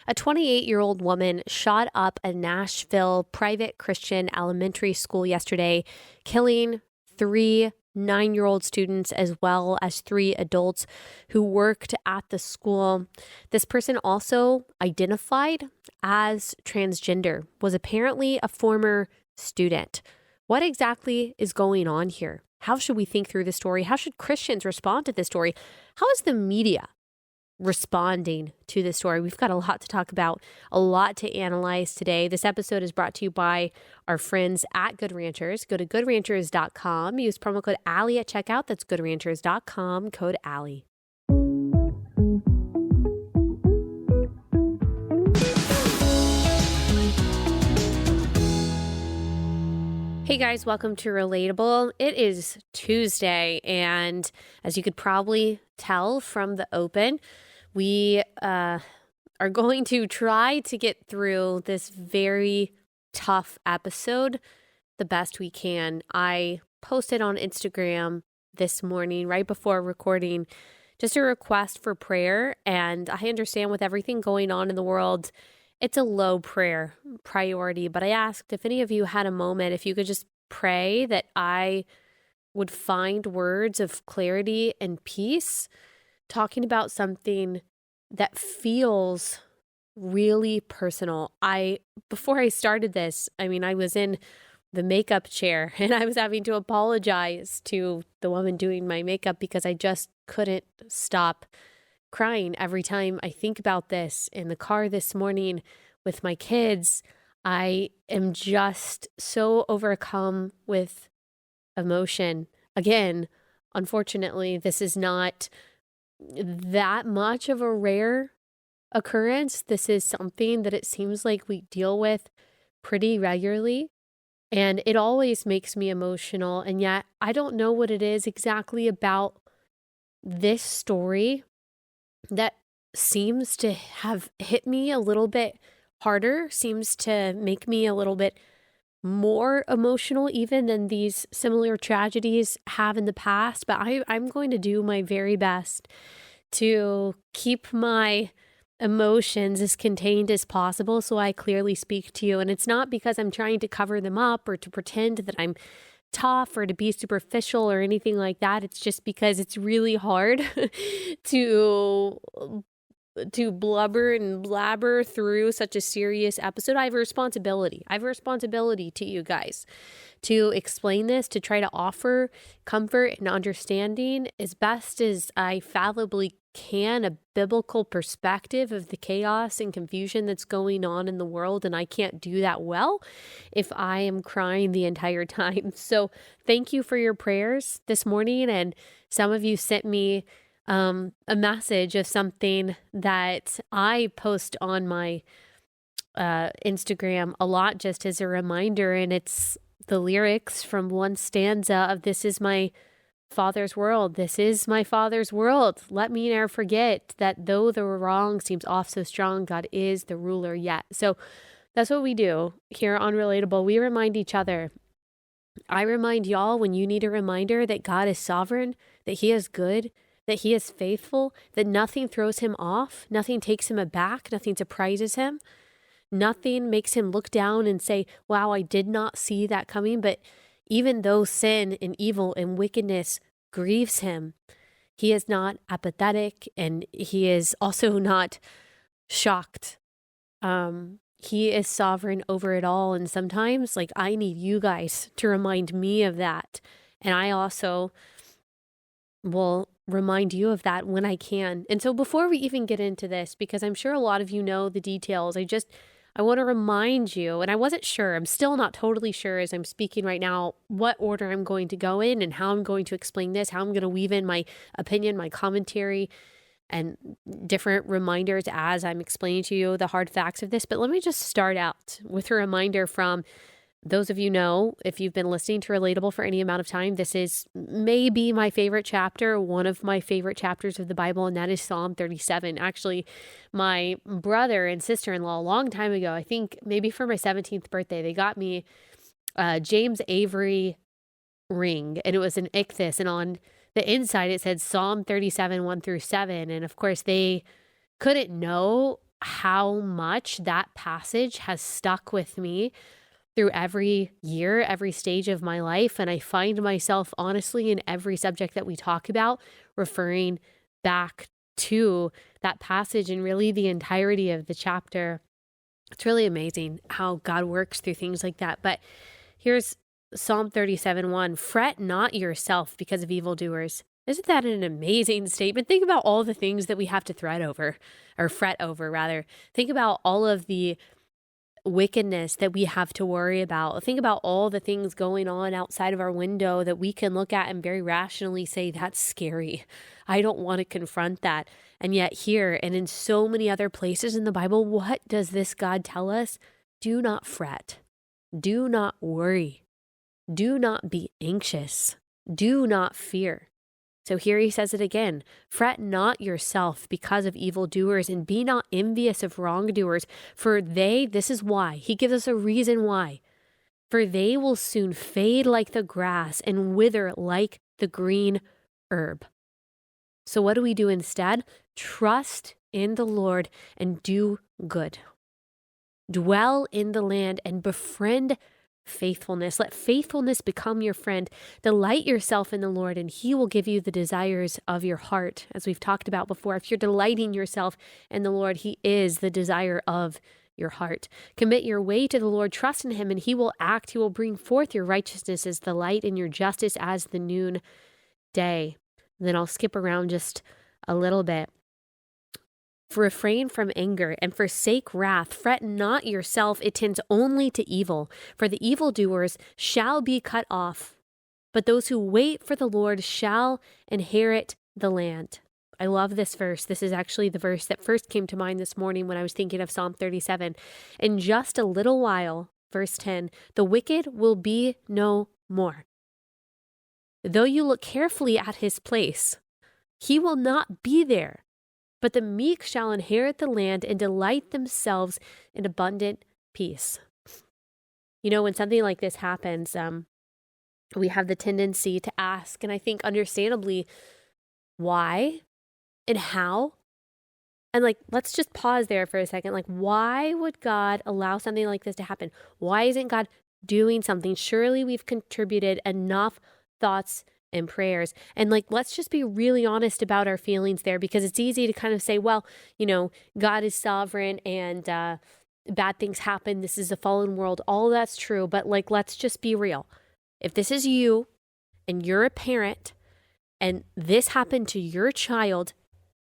A 28-year-old woman shot up a Nashville private Christian elementary school yesterday, killing 3 9-year-old students as well as 3 adults who worked at the school. This person, also identified as transgender, was apparently a former student. What exactly is going on here? How should we think through the story? How should Christians respond to this story? How is the media responding to this story? We've got a lot to talk about, a lot to analyze today. This episode is brought to you by our friends at Good Ranchers. Go to goodranchers.com. Use promo code Allie at checkout. That's goodranchers.com, code Allie. Hey guys, welcome to Relatable. It is Tuesday, and as you could probably tell from the open, we are going to try to get through this very tough episode the best we can. I posted on Instagram this morning, right before recording, just a request for prayer, and I understand with everything going on in the world, it's a low prayer priority, but I asked if any of you had a moment, if you could just pray that I would find words of clarity and peace, talking about something that feels really personal. Before I started this, I was in the makeup chair and I was having to apologize to the woman doing my makeup because I just couldn't stop crying every time I think about this. In the car this morning with my kids, I am just so overcome with emotion. Again, unfortunately, this is not that much of a rare occurrence. This is something that it seems like we deal with pretty regularly, and it always makes me emotional. And yet I don't know what it is exactly about this story that seems to have hit me a little bit harder, seems to make me a little bit more emotional even than these similar tragedies have in the past. But I'm going to do my very best to keep my emotions as contained as possible so I clearly speak to you. And it's not because I'm trying to cover them up or to pretend that I'm tough or to be superficial or anything like that. It's just because it's really hard to blubber and blabber through such a serious episode. I have a responsibility. I have a responsibility to you guys to explain this, to try to offer comfort and understanding as best as I fathomably can, a biblical perspective of the chaos and confusion that's going on in the world. And I can't do that well if I am crying the entire time. So thank you for your prayers this morning. And some of you sent me a message of something that I post on my Instagram a lot, just as a reminder. And it's the lyrics from one stanza of "This is my Father's world. This is my Father's world. Let me ne'er forget that though the wrong seems oft so strong, God is the ruler yet." So that's what we do here on Relatable. We remind each other. I remind y'all when you need a reminder that God is sovereign, that He is good, that He is faithful, that nothing throws Him off, nothing takes Him aback, nothing surprises Him, nothing makes Him look down and say, wow, I did not see that coming. But even though sin and evil and wickedness grieves Him, He is not apathetic, and He is also not shocked. He is sovereign over it all. And sometimes, I need you guys to remind me of that. And I also will remind you of that when I can. And so before we even get into this, because I'm sure a lot of you know the details, I want to remind you, and I wasn't sure, I'm still not totally sure as I'm speaking right now, what order I'm going to go in and how I'm going to explain this, how I'm going to weave in my opinion, my commentary, and different reminders as I'm explaining to you the hard facts of this. But let me just start out with a reminder from those of you know, if you've been listening to Relatable for any amount of time, this is maybe my favorite chapter, one of my favorite chapters of the Bible, and that is Psalm 37. Actually, my brother and sister-in-law a long time ago, I think maybe for my 17th birthday, they got me a James Avery ring, and it was an ichthys, and on the inside it said Psalm 37, 1 through 7. And of course, they couldn't know how much that passage has stuck with me through every year, every stage of my life. And I find myself honestly in every subject that we talk about referring back to that passage and really the entirety of the chapter. It's really amazing how God works through things like that. But here's Psalm 37:1, fret not yourself because of evildoers. Isn't that an amazing statement? Think about all the things that we have to fret over. Think about all of the wickedness that we have to worry about. Think about all the things going on outside of our window that we can look at and very rationally say, that's scary. I don't want to confront that. And yet here and in so many other places in the Bible, what does this God tell us? Do not fret. Do not worry. Do not be anxious. Do not fear. So here he says it again, fret not yourself because of evildoers, and be not envious of wrongdoers, for this is why. He gives us a reason why. For they will soon fade like the grass and wither like the green herb. So what do we do instead? Trust in the Lord and do good. Dwell in the land and befriend faithfulness. Let faithfulness become your friend. Delight yourself in the Lord, and he will give you the desires of your heart. As we've talked about before, if you're delighting yourself in the Lord, he is the desire of your heart. Commit your way to the Lord, trust in him, and he will act. He will bring forth your righteousness as the light and your justice as the noon day. Then I'll skip around just a little bit. Refrain from anger and forsake wrath. Fret not yourself, it tends only to evil. For the evildoers shall be cut off, but those who wait for the Lord shall inherit the land. I love this verse. This is actually the verse that first came to mind this morning when I was thinking of Psalm 37. In just a little while, verse 10, the wicked will be no more. Though you look carefully at his place, he will not be there. But the meek shall inherit the land and delight themselves in abundant peace. You know, when something like this happens, we have the tendency to ask, and I think understandably, why and how? And let's just pause there for a second. Why would God allow something like this to happen? Why isn't God doing something? Surely we've contributed enough thoughts and prayers. And let's just be really honest about our feelings there, because it's easy to kind of say, well, God is sovereign and bad things happen. This is a fallen world. All of that's true. But let's just be real. If this is you and you're a parent and this happened to your child,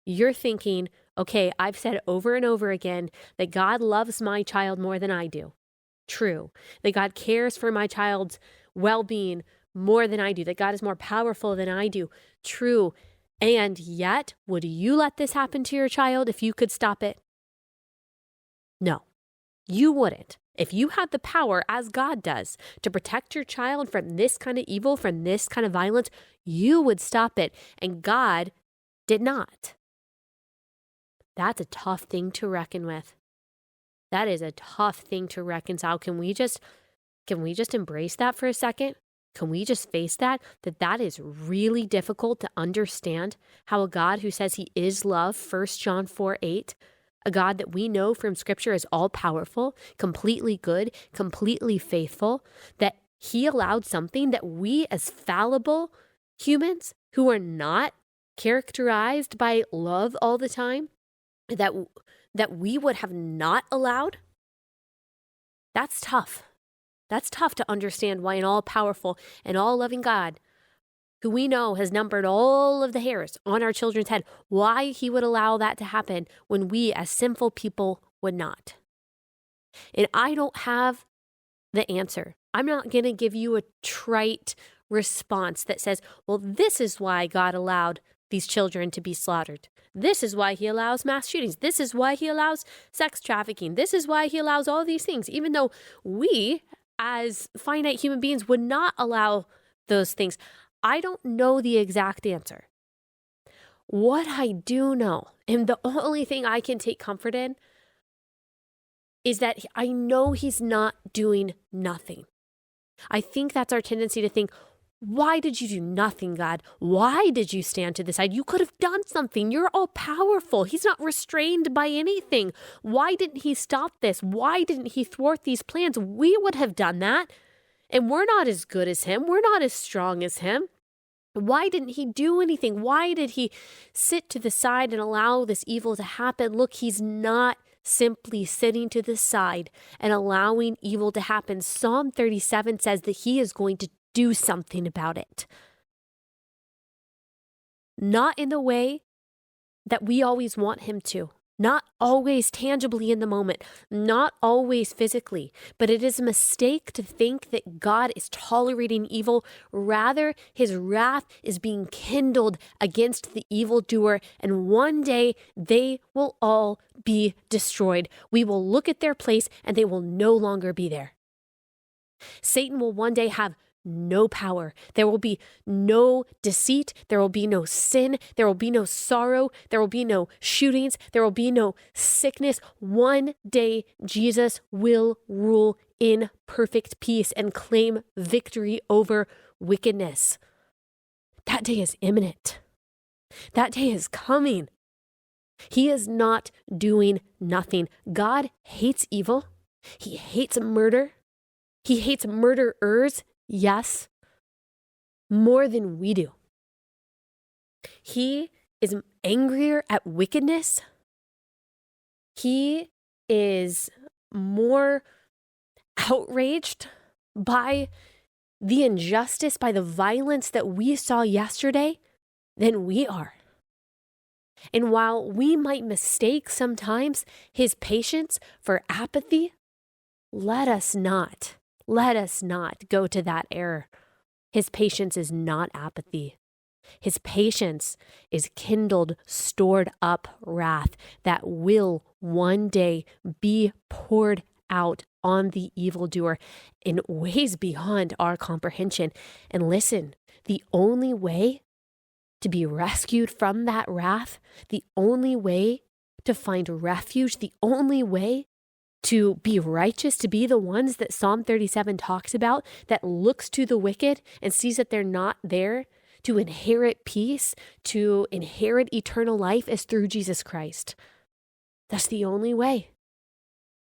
you're thinking, okay, I've said over and over again that God loves my child more than I do. True. That God cares for my child's well-being more than I do, that God is more powerful than I do. True. And yet, would you let this happen to your child if you could stop it? No, you wouldn't. If you had the power, as God does, to protect your child from this kind of evil, from this kind of violence, you would stop it. And God did not. That's a tough thing to reckon with. That is a tough thing to reconcile. Can we just embrace that for a second? Can we just face that is really difficult to understand, how a God who says he is love, 1 John 4:8, a God that we know from scripture is all powerful, completely good, completely faithful, that he allowed something that we as fallible humans who are not characterized by love all the time, that we would have not allowed? That's tough. That's tough to understand why an all-powerful and all-loving God, who we know has numbered all of the hairs on our children's head, why he would allow that to happen when we as sinful people would not. And I don't have the answer. I'm not going to give you a trite response that says, well, this is why God allowed these children to be slaughtered. This is why he allows mass shootings. This is why he allows sex trafficking. This is why he allows all these things, even though we as finite human beings would not allow those things. I don't know the exact answer. What I do know, and the only thing I can take comfort in, is that I know he's not doing nothing. I think that's our tendency to think, Why did you do nothing, God? Why did you stand to the side? You could have done something. You're all powerful. He's not restrained by anything. Why didn't he stop this? Why didn't he thwart these plans? We would have done that. And we're not as good as him. We're not as strong as him. Why didn't he do anything? Why did he sit to the side and allow this evil to happen? Look, he's not simply sitting to the side and allowing evil to happen. Psalm 37 says that he is going to do something about it. Not in the way that we always want him to. Not always tangibly in the moment, not always physically, but it is a mistake to think that God is tolerating evil. Rather, his wrath is being kindled against the evildoer, and one day they will all be destroyed. We will look at their place and they will no longer be there. Satan will one day have no power. There will be no deceit. There will be no sin. There will be no sorrow. There will be no shootings. There will be no sickness. One day, Jesus will rule in perfect peace and claim victory over wickedness. That day is imminent. That day is coming. He is not doing nothing. God hates evil. He hates murder. He hates murderers. Yes, more than we do. He is angrier at wickedness. He is more outraged by the injustice, by the violence that we saw yesterday than we are. And while we might mistake sometimes his patience for apathy, let us not go to that error. His patience is not apathy. His patience is kindled, stored up wrath that will one day be poured out on the evildoer in ways beyond our comprehension. And listen, the only way to be rescued from that wrath, the only way to find refuge, the only way to be righteous, to be the ones that Psalm 37 talks about, that looks to the wicked and sees that they're not there, to inherit peace, to inherit eternal life, is through Jesus Christ. That's the only way.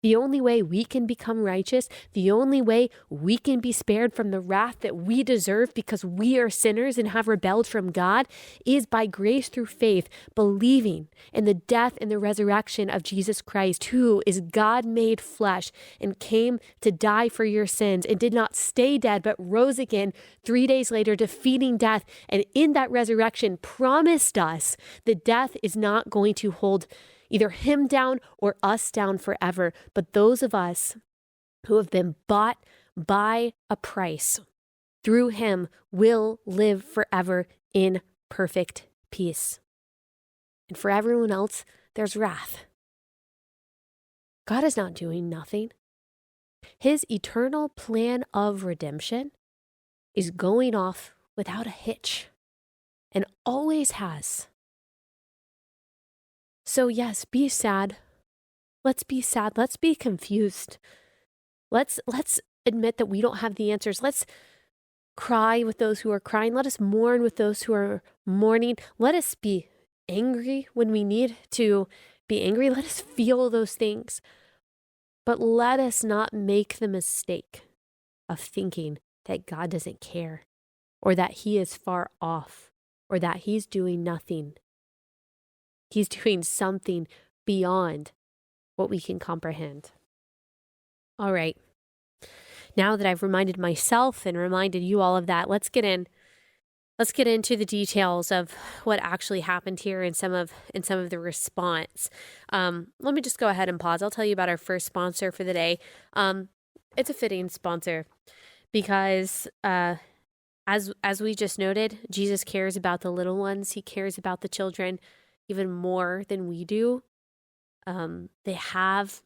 The only way we can become righteous, the only way we can be spared from the wrath that we deserve because we are sinners and have rebelled from God, is by grace through faith, believing in the death and the resurrection of Jesus Christ, who is God made flesh and came to die for your sins and did not stay dead, but rose again 3 days later, defeating death. And in that resurrection promised us that death is not going to hold either him down or us down forever, but those of us who have been bought by a price through him will live forever in perfect peace. And for everyone else, there's wrath. God is not doing nothing. His eternal plan of redemption is going off without a hitch and always has. So yes, be sad. Let's be sad. Let's be confused. Let's admit that we don't have the answers. Let's cry with those who are crying. Let us mourn with those who are mourning. Let us be angry when we need to be angry. Let us feel those things. But let us not make the mistake of thinking that God doesn't care, or that he is far off, or that he's doing nothing. He's doing something beyond what we can comprehend. All right. Now that I've reminded myself and reminded you all of that, let's get into the details of what actually happened here in some of the response. Let me just go ahead and pause. I'll tell you about our first sponsor for the day. It's a fitting sponsor because as we just noted, Jesus cares about the little ones. He cares about the children even more than we do. They have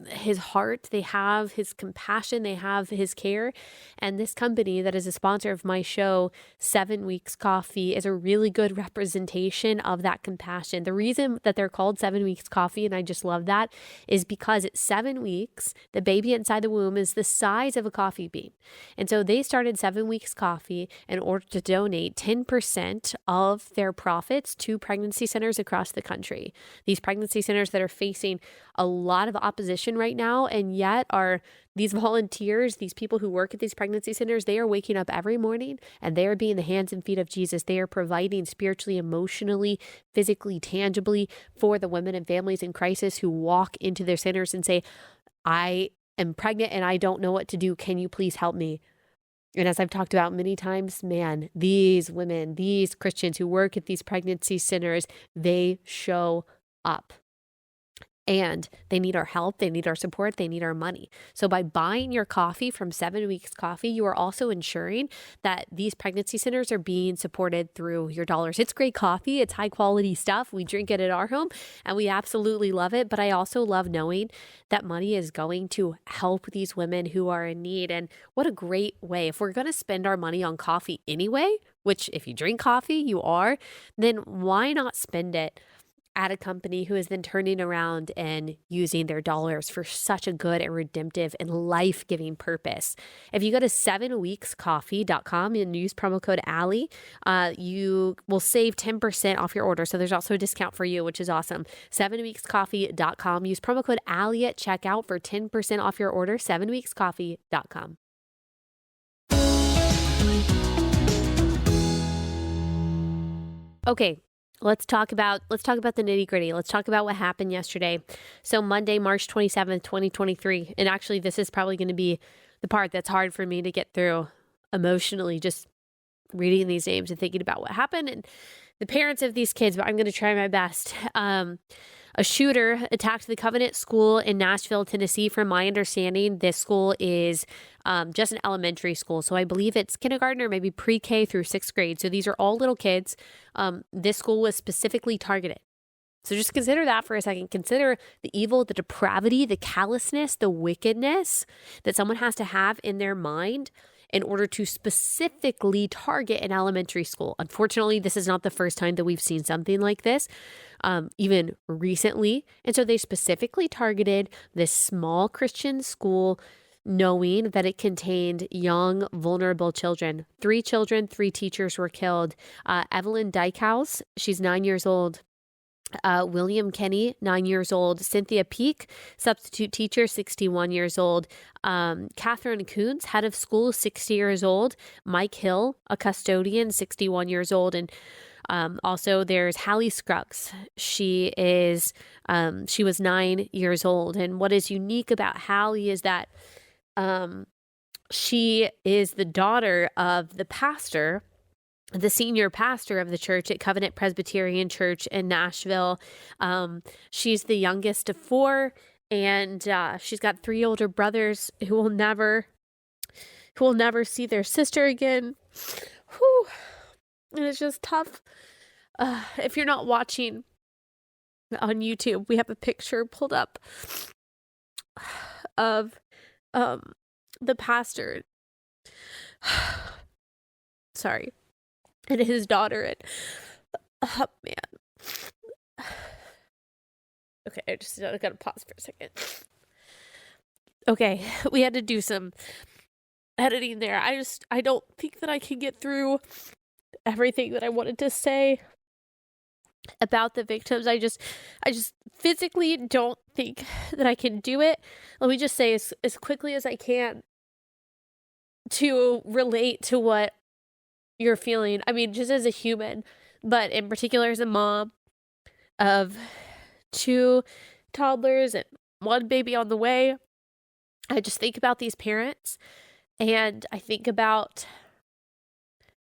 his heart, they have his compassion, they have his care. And this company that is a sponsor of my show, 7 Weeks Coffee, is a really good representation of that compassion. The reason that they're called 7 Weeks Coffee, and I just love that, is because at 7 weeks, the baby inside the womb is the size of a coffee bean. And so they started 7 Weeks Coffee in order to donate 10% of their profits to pregnancy centers across the country. These pregnancy centers that are facing a lot of opposition right now, and yet are these volunteers, these people who work at these pregnancy centers, they are waking up every morning and they are being the hands and feet of Jesus. They are providing spiritually, emotionally, physically, tangibly for the women and families in crisis who walk into their centers and say, I am pregnant and I don't know what to do. Can you please help me? And as I've talked about many times, man, these women, these Christians who work at these pregnancy centers, they show up. And they need our help, they need our support, they need our money. So by buying your coffee from 7 Weeks Coffee, you are also ensuring that these pregnancy centers are being supported through your dollars. It's great coffee, it's high quality stuff. We drink it at our home and we absolutely love it. But I also love knowing that money is going to help these women who are in need. And what a great way. If we're going to spend our money on coffee anyway, which if you drink coffee, you are, then why not spend it at a company who is then turning around and using their dollars for such a good and redemptive and life-giving purpose. If you go to 7weekscoffee.com and use promo code Allie, you will save 10% off your order. So there's also a discount for you, which is awesome. 7weekscoffee.com. Use promo code Allie at checkout for 10% off your order. 7weekscoffee.com. Okay. Let's talk about the nitty-gritty. Let's talk about what happened yesterday. So Monday, March 27th, 2023. And actually, this is probably going to be the part that's hard for me to get through emotionally, just reading these names and thinking about what happened and the parents of these kids, but I'm going to try my best. A shooter attacked the Covenant School in Nashville, Tennessee. From my understanding, this school is just an elementary school. So I believe it's kindergarten or maybe pre-K through 6th grade. So these are all little kids. This school was specifically targeted. So just consider that for a second. Consider the evil, the depravity, the callousness, the wickedness that someone has to have in their mind in order to specifically target an elementary school. Unfortunately, this is not the first time that we've seen something like this, even recently. And so they specifically targeted this small Christian school, knowing that it contained young, vulnerable children. 3 children, 3 teachers were killed. Evelyn Dykhouse, she's 9 years old. William Kenny, 9 years old. Cynthia Peak, substitute teacher, 61 years old. Catherine Coons, head of school, 60 years old. Mike Hill, a custodian, 61 years old. And also there's Hallie Scruggs. She was 9 years old. And what is unique about Hallie is that she is the daughter of the senior pastor of the church at Covenant Presbyterian Church in Nashville. She's the youngest of 4, and she's got 3 older brothers who will never see their sister again. Whew. And it's just tough. If you're not watching on YouTube, we have a picture pulled up of the pastor. Sorry. And his daughter, and oh man. Okay, I gotta pause for a second. Okay, we had to do some editing there. I don't think that I can get through everything that I wanted to say about the victims. I just physically don't think that I can do it. Let me just say as quickly as I can to relate to what you're feeling. I mean, just as a human, but in particular as a mom of 2 toddlers and 1 baby on the way. I just think about these parents, and I think about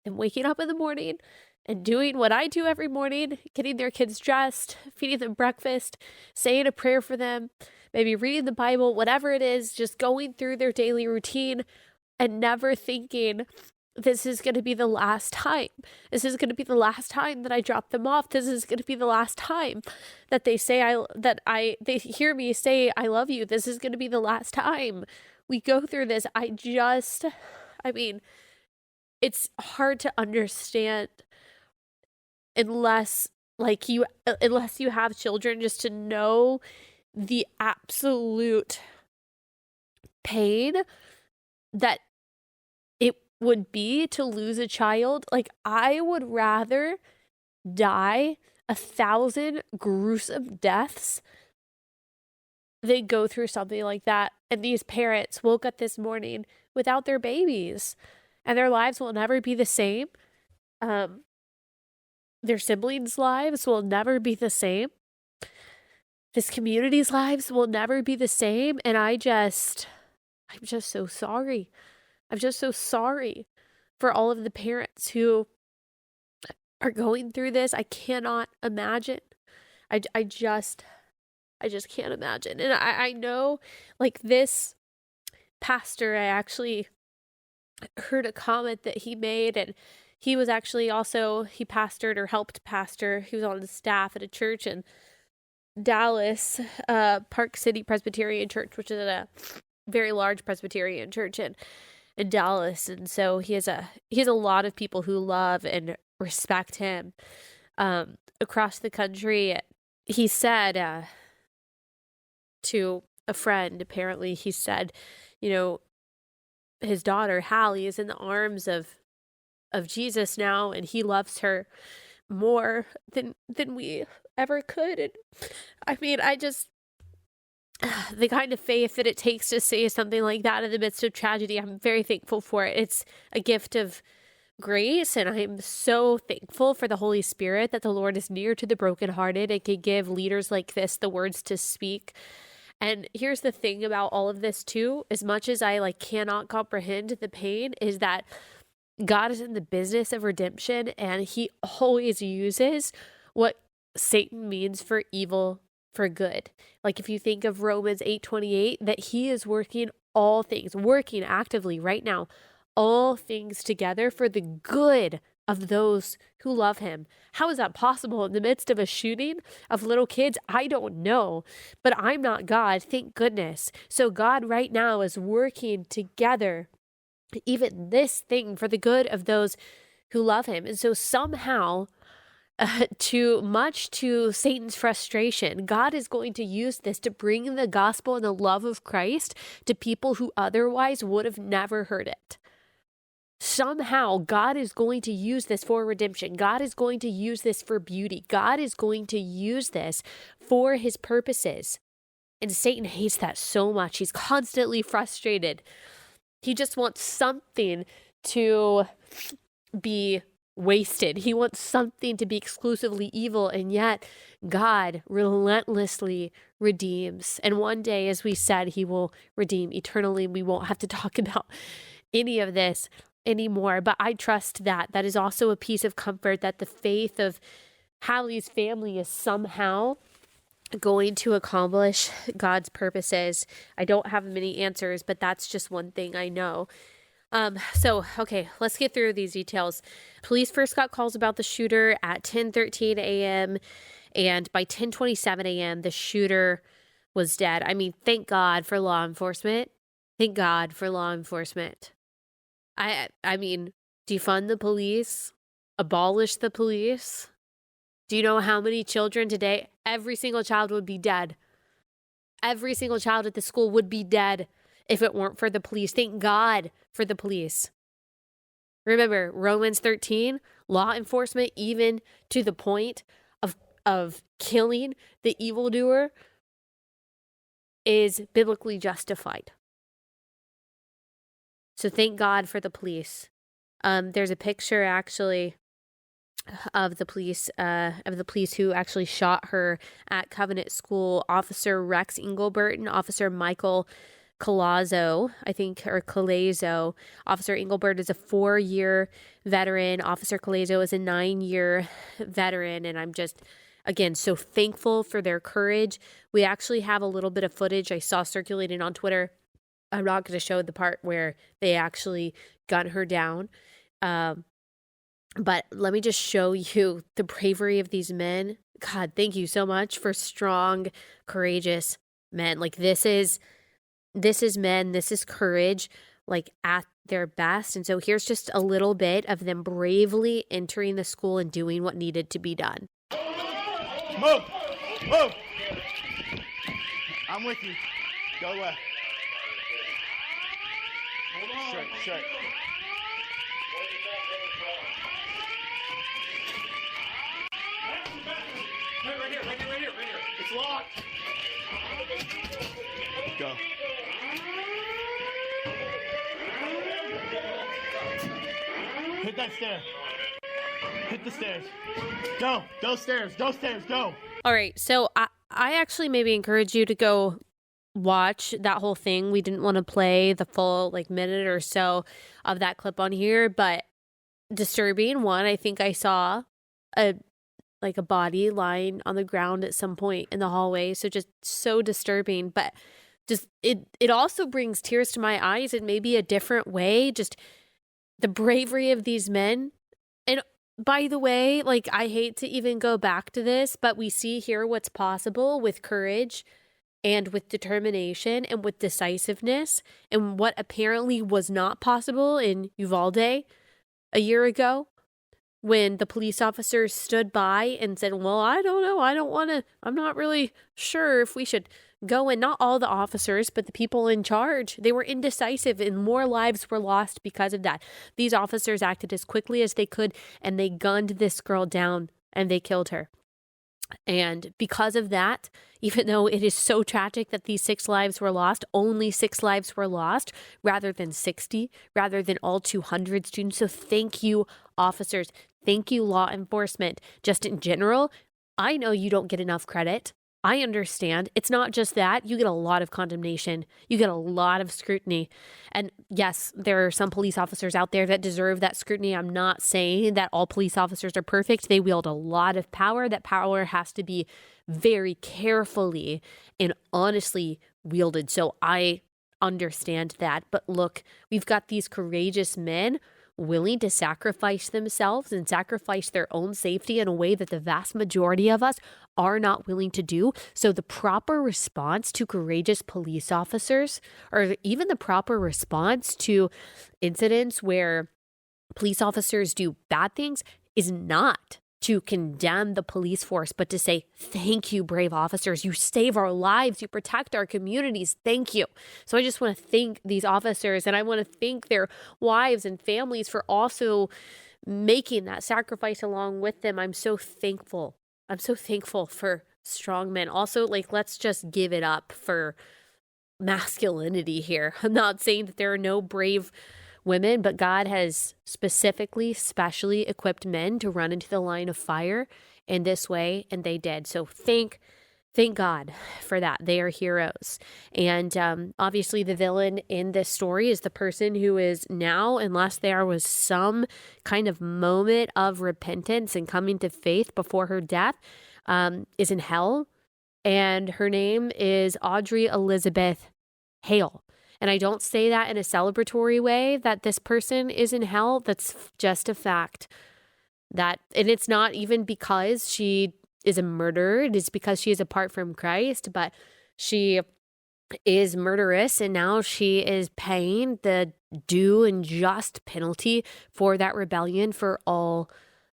them waking up in the morning and doing what I do every morning, getting their kids dressed, feeding them breakfast, saying a prayer for them, maybe reading the Bible, whatever it is, just going through their daily routine and never thinking this is going to be the last time. This is going to be the last time that I drop them off. This is going to be the last time that they they hear me say, I love you. This is going to be the last time we go through this. I mean, it's hard to understand unless you have children, just to know the absolute pain that it would be to lose a child. Like, I would rather die 1,000 gruesome deaths than go through something like that. And these parents woke up this morning without their babies, and their lives will never be the same. Their siblings' lives will never be the same. This community's lives will never be the same. And I'm just so sorry. I'm just so sorry for all of the parents who are going through this. I cannot imagine. I just can't imagine. And I know, like, this pastor, I actually heard a comment that he made, and he was actually he pastored or helped pastor. He was on the staff at a church in Dallas, Park City Presbyterian Church, which is a very large Presbyterian church in Dallas. And so he has a lot of people who love and respect him across the country. He said to a friend, apparently, he said, his daughter Allie is in the arms of Jesus now, and he loves her more than we ever could. And I mean, the kind of faith that it takes to say something like that in the midst of tragedy, I'm very thankful for it. It's a gift of grace, and I'm so thankful for the Holy Spirit, that the Lord is near to the brokenhearted and can give leaders like this the words to speak. And here's the thing about all of this too, as much as I cannot comprehend the pain, is that God is in the business of redemption, and he always uses what Satan means for evil for good. Like, if you think of Romans 8:28, that he is working actively right now, all things together for the good of those who love him. How is that possible in the midst of a shooting of little kids? I don't know, but I'm not God, thank goodness. So God right now is working together, even this thing, for the good of those who love him. And so somehow, to Satan's frustration, God is going to use this to bring the gospel and the love of Christ to people who otherwise would have never heard it. Somehow, God is going to use this for redemption. God is going to use this for beauty. God is going to use this for his purposes. And Satan hates that so much. He's constantly frustrated. He just wants something to be wasted. He wants something to be exclusively evil, and yet God relentlessly redeems. And one day, as we said, he will redeem eternally. We won't have to talk about any of this anymore, but I trust that. That is also a piece of comfort, that the faith of Hallie's family is somehow going to accomplish God's purposes. I don't have many answers, but that's just one thing I know. Okay, let's get through these details. Police first got calls about the shooter at 10:13 a.m. and by 10:27 a.m. the shooter was dead. I mean, thank God for law enforcement. Thank God for law enforcement. I mean, defund the police, abolish the police. Do you know how many children today? Every single child would be dead. Every single child at the school would be dead if it weren't for the police. Thank God for the police. Remember, Romans 13, law enforcement, even to the point of killing the evildoer, is biblically justified. So thank God for the police. There's a picture actually of the police who actually shot her at Covenant School. Officer Rex Engelbert and Officer Michael Colazo, I think, or Colazo. Officer Engelbert is a 4-year veteran. Officer Colazo is a 9-year veteran. And I'm just, again, so thankful for their courage. We actually have a little bit of footage I saw circulating on Twitter. I'm not going to show the part where they actually gun her down. But let me just show you the bravery of these men. God, thank you so much for strong, courageous men. Like this is men, this is courage, like at their best. And so here's just a little bit of them bravely entering the school and doing what needed to be done. Move! Move! I'm with you. Go left. Straight, straight. Right here. It's locked. Go. Hit that stair. Hit the stairs. Go. Those stairs. Go. All right. So I actually maybe encourage you to go watch that whole thing. We didn't want to play the full minute or so of that clip on here, but disturbing. One, I think I saw a body lying on the ground at some point in the hallway. So just so disturbing, but just it also brings tears to my eyes in maybe a different way. Just the bravery of these men. And by the way, I hate to even go back to this, but we see here what's possible with courage and with determination and with decisiveness, and what apparently was not possible in Uvalde a year ago, when the police officers stood by and said, well, I don't know, I'm not really sure if we should go. And not all the officers, but the people in charge, they were indecisive, and more lives were lost because of that. These officers acted as quickly as they could, and they gunned this girl down and they killed her. And because of that, even though it is so tragic that these 6 lives were lost, only 6 lives were lost rather than 60, rather than all 200 students. So thank you, officers. Thank you, law enforcement. Just in general, I know you don't get enough credit. I understand. It's not just that. You get a lot of condemnation. You get a lot of scrutiny. And yes, there are some police officers out there that deserve that scrutiny. I'm not saying that all police officers are perfect. They wield a lot of power. That power has to be very carefully and honestly wielded. So I understand that. But look, we've got these courageous men willing to sacrifice themselves and sacrifice their own safety in a way that the vast majority of us are not willing to do. So the proper response to courageous police officers, or even the proper response to incidents where police officers do bad things, is not to condemn the police force, but to say, thank you, brave officers. You save our lives. You protect our communities. Thank you. So I just want to thank these officers, and I want to thank their wives and families for also making that sacrifice along with them. I'm so thankful. I'm so thankful for strong men. Also, let's just give it up for masculinity here. I'm not saying that there are no brave women, but God has specially equipped men to run into the line of fire in this way, and they did. So thank God for that. They are heroes. And obviously the villain in this story is the person who is now, unless there was some kind of moment of repentance and coming to faith before her death, is in hell. And her name is Audrey Elizabeth Hale. And I don't say that in a celebratory way that this person is in hell. That's just a fact. And it's not even because she is a murderer. It is because she is apart from Christ, but she is murderous, and now she is paying the due and just penalty for that rebellion for all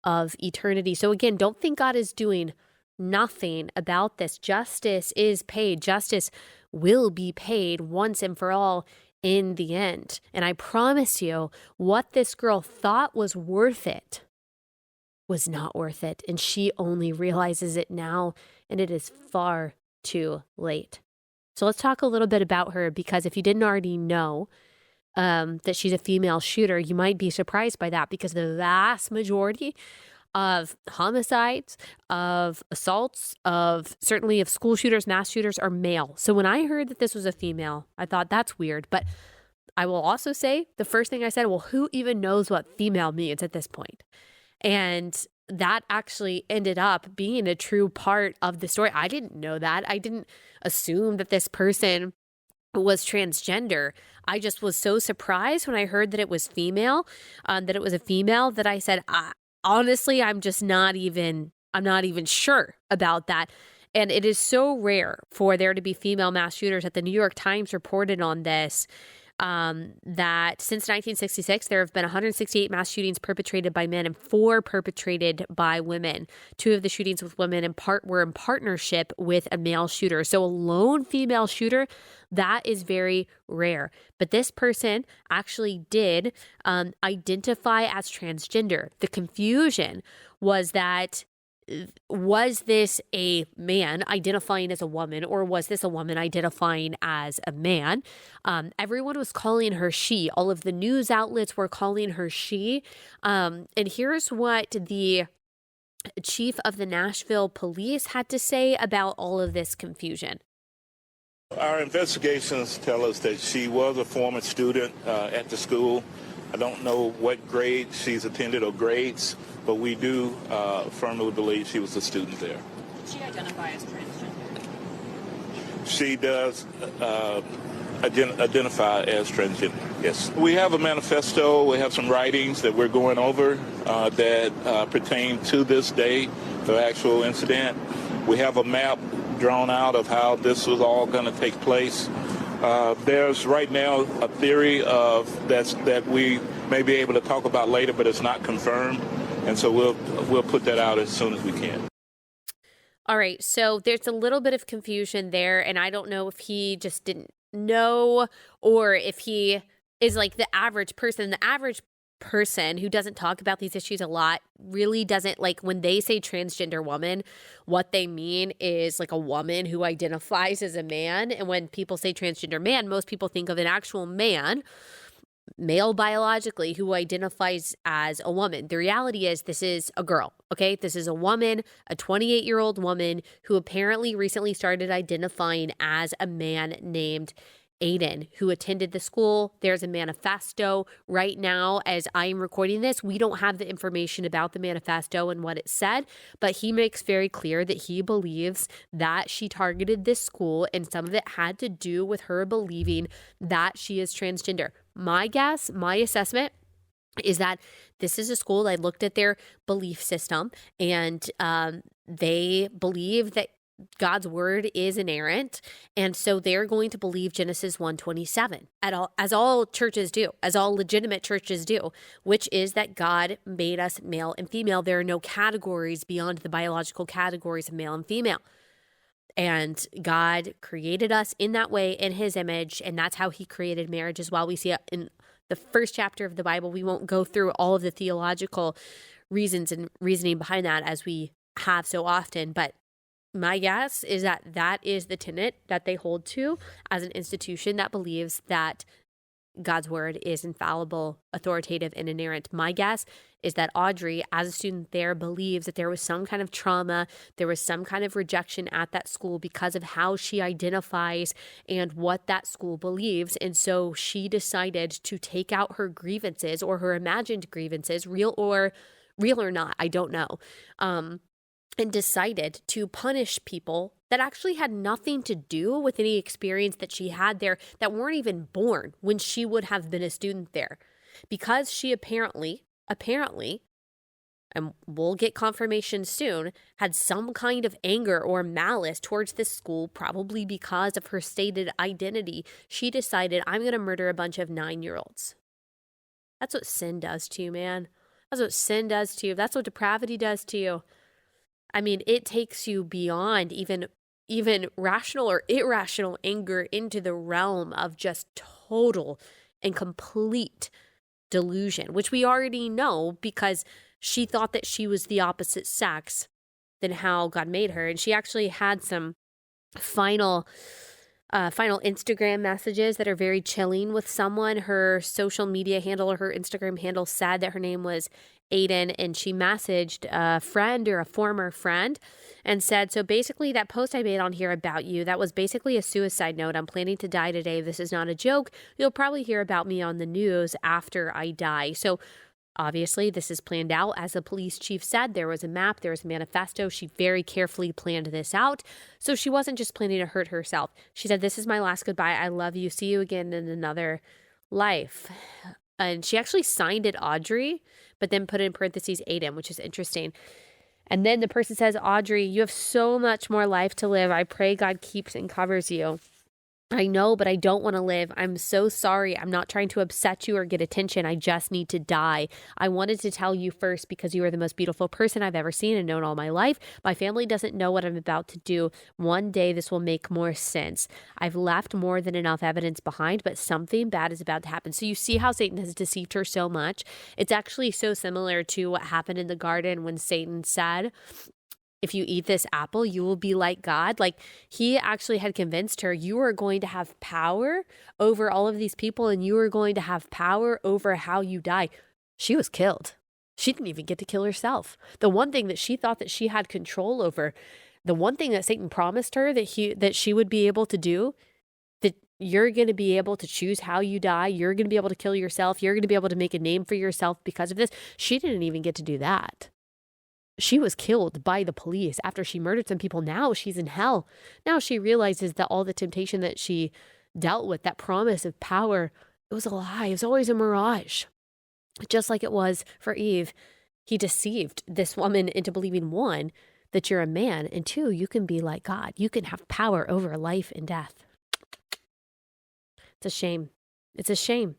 of eternity. So again, don't think God is doing nothing about this. Justice is paid. Justice will be paid once and for all in the end. And I promise you, what this girl thought was worth it was not worth it. And she only realizes it now, and it is far too late. So let's talk a little bit about her, because if you didn't already know that she's a female shooter, you might be surprised by that, because the vast majority of homicides, of assaults, certainly of school shooters, mass shooters are male. So when I heard that this was a female, I thought that's weird. But I will also say, the first thing I said, well, who even knows what female means at this point? And that actually ended up being a true part of the story. I didn't know that. I didn't assume that this person was transgender. I just was so surprised when I heard that it was female, that it was a female, that I said, honestly, I'm not even sure about that. And it is so rare for there to be female mass shooters that the New York Times reported on this, that since 1966, there have been 168 mass shootings perpetrated by men and 4 perpetrated by women. 2 of the shootings with women were in partnership with a male shooter. So a lone female shooter, that is very rare. But this person actually did identify as transgender. The confusion was that, was this a man identifying as a woman, or was this a woman identifying as a man? Everyone was calling her she. All of the news outlets were calling her she. And here's what the chief of the Nashville police had to say about all of this confusion. Our investigations tell us that she was a former student at the school. I don't know what grade she's attended or grades, but we do firmly believe she was a student there. Did she identify as transgender? She does identify as transgender, yes. We have a manifesto, we have some writings that we're going over that pertain to this day, the actual incident. We have a map drawn out of how this was all going to take place. There's right now a theory of that we may be able to talk about later, but it's not confirmed. And so we'll put that out as soon as we can. All right. So there's a little bit of confusion there. And I don't know if he just didn't know, or if he is like the average person. The average person who doesn't talk about these issues a lot really doesn't, like, when they say transgender woman, what they mean is like a woman who identifies as a man. And when people say transgender man, most people think of an actual man, male biologically, who identifies as a woman. The reality is this is a girl, okay? This is a woman, a 28-year-old woman who apparently recently started identifying as a man named Aiden, who attended the school. There's a manifesto right now. As I am recording this, we don't have the information about the manifesto and what it said, but he makes very clear that he believes that she targeted this school, and some of it had to do with her believing that she is transgender. My guess, my assessment is that this is a school. I looked at their belief system, and they believe that God's word is inerrant, and so they're going to believe Genesis 1:27, as all churches do, as all legitimate churches do, which is that God made us male and female. There are no categories beyond the biological categories of male and female. And God created us in that way, in his image, and that's how he created marriage as well. We see it in the first chapter of the Bible. We won't go through all of the theological reasons and reasoning behind that, as we have so often, but my guess is that that is the tenet that they hold to as an institution that believes that God's word is infallible, authoritative, and inerrant. My guess is that Audrey, as a student there, believes that there was some kind of trauma, there was some kind of rejection at that school because of how she identifies and what that school believes. And so she decided to take out her grievances, or her imagined grievances, real or not, I don't know, and decided to punish people that actually had nothing to do with any experience that she had there, that weren't even born when she would have been a student there. Because she apparently, and we'll get confirmation soon, had some kind of anger or malice towards this school, probably because of her stated identity, she decided, I'm going to murder a bunch of 9-year-olds. That's what sin does to you, man. That's what sin does to you. That's what depravity does to you. I mean, it takes you beyond even rational or irrational anger into the realm of just total and complete delusion, which we already know because she thought that she was the opposite sex than how God made her. And she actually had some final Instagram messages that are very chilling with someone. Her social media handle, or her Instagram handle, said that her name was Aiden, and she messaged a friend or a former friend and said, so basically that post I made on here about you, that was basically a suicide note. I'm planning to die today. This is not a joke. You'll probably hear about me on the news after I die. So Obviously, this is planned out. As the police chief said, there was a map, there was a manifesto. She very carefully planned this out. So she wasn't just planning to hurt herself. She said, "This is my last goodbye. I love you. See you again in another life." And she actually signed it Audrey, but then put in parentheses Aiden, which is interesting. And then the person says, "Audrey, you have so much more life to live. I pray God keeps and covers you. I know, but I don't want to live. I'm so sorry. I'm not trying to upset you or get attention. I just need to die. I wanted to tell you first because you are the most beautiful person I've ever seen and known all my life. My family doesn't know what I'm about to do. One day this will make more sense. I've left more than enough evidence behind, but something bad is about to happen." So you see how Satan has deceived her so much. It's actually so similar to what happened in the garden when Satan said, "If you eat this apple, you will be like God." Like, he actually had convinced her, you are going to have power over all of these people and you are going to have power over how you die. She was killed. She didn't even get to kill herself. The one thing that she thought that she had control over, the one thing that Satan promised her that she would be able to do, that you're going to be able to choose how you die. You're going to be able to kill yourself. You're going to be able to make a name for yourself because of this. She didn't even get to do that. She was killed by the police after she murdered some people. Now she's in hell. Now she realizes that all the temptation that she dealt with, that promise of power, it was a lie. It was always a mirage. Just like it was for Eve. He deceived this woman into believing, one, that you're a man, and two, you can be like God. You can have power over life and death. It's a shame. It's a shame.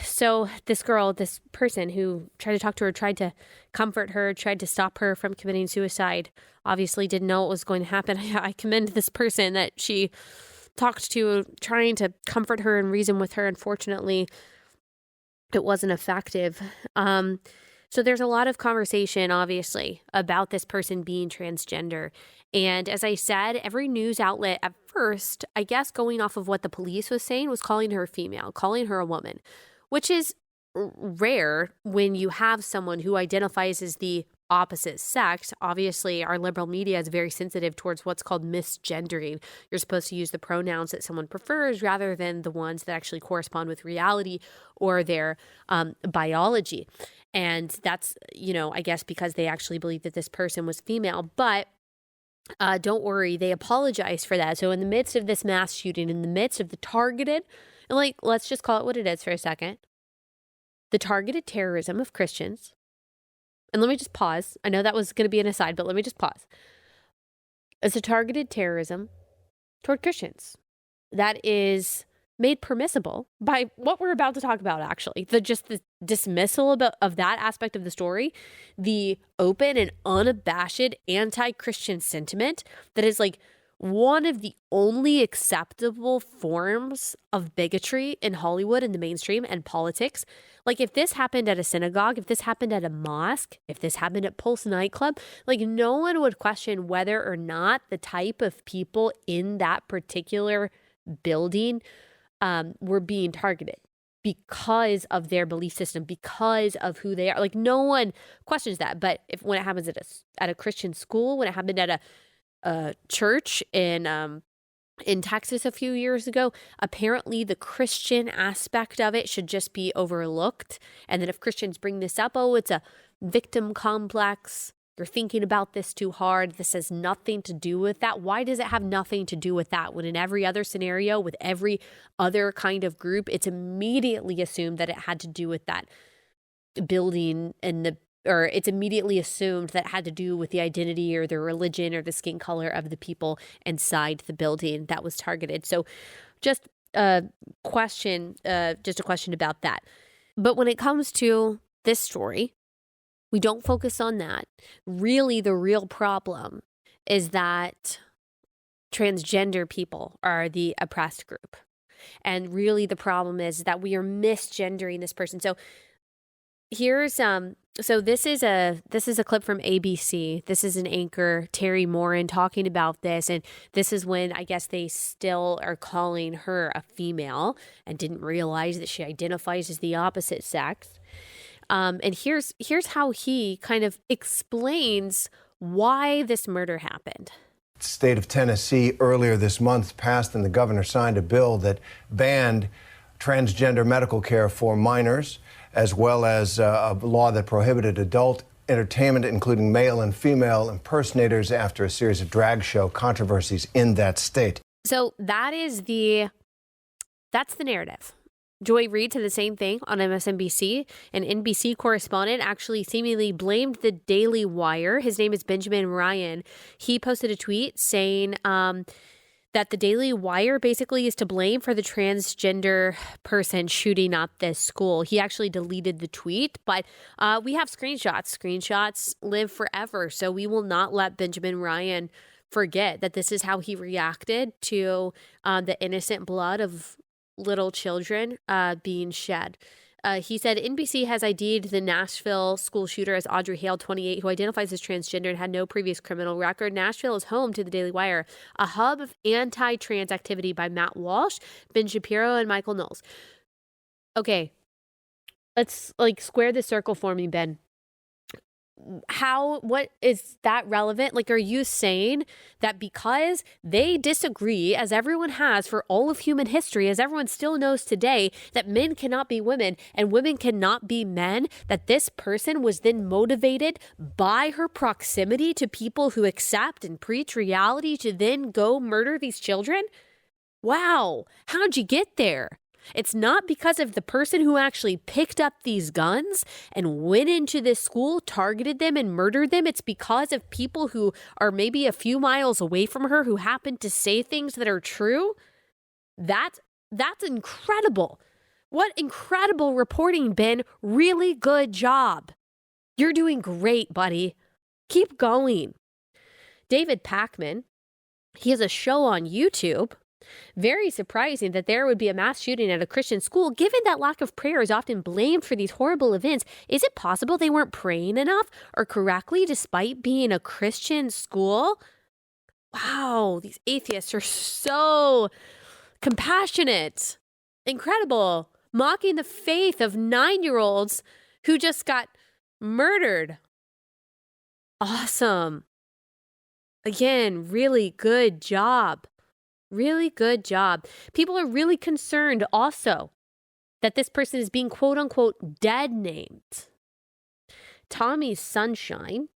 So this girl, this person who tried to talk to her, tried to comfort her, tried to stop her from committing suicide, obviously didn't know what was going to happen. I commend this person that she talked to, trying to comfort her and reason with her. Unfortunately, it wasn't effective. So there's a lot of conversation, obviously, about this person being transgender. And as I said, every news outlet at first, I guess going off of what the police was saying, was calling her female, calling her a woman, which is rare when you have someone who identifies as the opposite sex. Obviously, our liberal media is very sensitive towards what's called misgendering. You're supposed to use the pronouns that someone prefers rather than the ones that actually correspond with reality or their biology. And that's, I guess because they actually believe that this person was female. But don't worry, they apologized for that. So in the midst of this mass shooting, in the midst of the targeted, and let's just call it what it is for a second, the targeted terrorism of Christians. And let me just pause. I know that was going to be an aside, but let me just pause. It's a targeted terrorism toward Christians that is made permissible by what we're about to talk about, actually. The dismissal of that aspect of the story, the open and unabashed anti-Christian sentiment that is one of the only acceptable forms of bigotry in Hollywood and the mainstream and politics. If this happened at a synagogue, if this happened at a mosque, if this happened at Pulse nightclub, no one would question whether or not the type of people in that particular building were being targeted because of their belief system, because of who they are. No one questions that. But when it happens at a Christian school, when it happened at a church in Texas a few years ago, apparently the Christian aspect of it should just be overlooked. And then if Christians bring this up, it's a victim complex. You're thinking about this too hard. This has nothing to do with that. Why does it have nothing to do with that? When in every other scenario, with every other kind of group, it's immediately assumed that it had to do with that building or it's immediately assumed that it had to do with the identity or the religion or the skin color of the people inside the building that was targeted. So just a question about that. But when it comes to this story, we don't focus on that. Really, the real problem is that transgender people are the oppressed group. And really the problem is that we are misgendering this person. So here's this is a clip from ABC. This is an anchor, Terry Morin, talking about this. And this is when I guess they still are calling her a female and didn't realize that she identifies as the opposite sex. And here's how he kind of explains why this murder happened. The state of Tennessee earlier this month passed and the governor signed a bill that banned transgender medical care for minors. as well as a law that prohibited adult entertainment, including male and female impersonators, after a series of drag show controversies in that state. So that's the narrative. Joy Reid said the same thing on MSNBC. An NBC correspondent actually seemingly blamed the Daily Wire. His name is Benjamin Ryan. He posted a tweet saying that the Daily Wire basically is to blame for the transgender person shooting up this school. He actually deleted the tweet, but we have screenshots. Screenshots live forever, so we will not let Benjamin Ryan forget that this is how he reacted to the innocent blood of little children being shed. He said NBC has ID'd the Nashville school shooter as Audrey Hale, 28, who identifies as transgender and had no previous criminal record. Nashville is home to the Daily Wire, a hub of anti-trans activity by Matt Walsh, Ben Shapiro, and Michael Knowles. Okay, let's square the circle for me, Ben. What is that relevant? Are you saying that because they disagree, as everyone has for all of human history, as everyone still knows today, that men cannot be women and women cannot be men, that this person was then motivated by her proximity to people who accept and preach reality to then go murder these children? Wow, how'd you get there? It's not because of the person who actually picked up these guns and went into this school, targeted them, and murdered them. It's because of people who are maybe a few miles away from her who happen to say things that are true. That's incredible. What incredible reporting, Ben. Really good job. You're doing great, buddy. Keep going. David Pakman, he has a show on YouTube. Very surprising that there would be a mass shooting at a Christian school, given that lack of prayer is often blamed for these horrible events. Is it possible they weren't praying enough or correctly despite being a Christian school? Wow, these atheists are so compassionate. Incredible. Mocking the faith of 9-year-olds who just got murdered. Awesome. Again, really good job. Really good job. People are really concerned also that this person is being quote unquote dead named. Tommy Sunshine